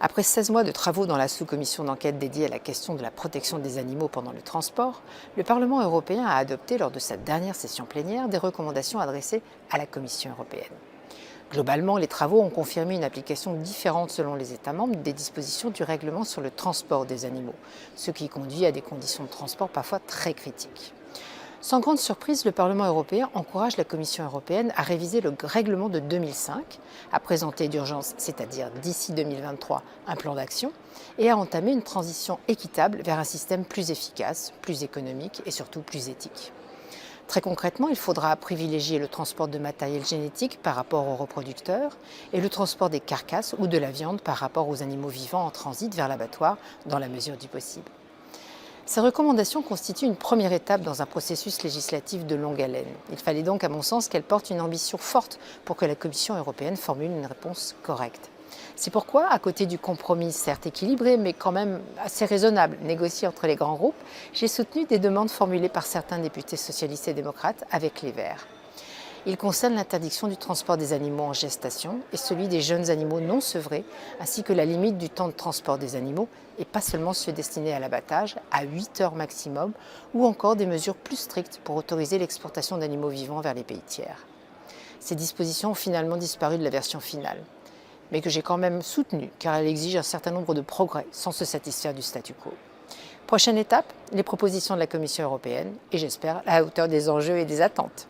Après 16 mois de travaux dans la sous-commission d'enquête dédiée à la question de la protection des animaux pendant le transport, le Parlement européen a adopté lors de sa dernière session plénière des recommandations adressées à la Commission européenne. Globalement, les travaux ont confirmé une application différente selon les États membres des dispositions du règlement sur le transport des animaux, ce qui conduit à des conditions de transport parfois très critiques. Sans grande surprise, le Parlement européen encourage la Commission européenne à réviser le règlement de 2005, à présenter d'urgence, c'est-à-dire d'ici 2023, un plan d'action, et à entamer une transition équitable vers un système plus efficace, plus économique et surtout plus éthique. Très concrètement, il faudra privilégier le transport de matériel génétique par rapport aux reproducteurs et le transport des carcasses ou de la viande par rapport aux animaux vivants en transit vers l'abattoir dans la mesure du possible. Ces recommandations constituent une première étape dans un processus législatif de longue haleine. Il fallait donc, à mon sens, qu'elles portent une ambition forte pour que la Commission européenne formule une réponse correcte. C'est pourquoi, à côté du compromis certes équilibré, mais quand même assez raisonnable, négocié entre les grands groupes, j'ai soutenu des demandes formulées par certains députés socialistes et démocrates avec les Verts. Il concerne l'interdiction du transport des animaux en gestation et celui des jeunes animaux non sevrés, ainsi que la limite du temps de transport des animaux, et pas seulement ceux destinés à l'abattage, à 8 heures maximum, ou encore des mesures plus strictes pour autoriser l'exportation d'animaux vivants vers les pays tiers. Ces dispositions ont finalement disparu de la version finale, mais que j'ai quand même soutenue, car elles exigent un certain nombre de progrès sans se satisfaire du statu quo. Prochaine étape, les propositions de la Commission européenne, et j'espère à la hauteur des enjeux et des attentes.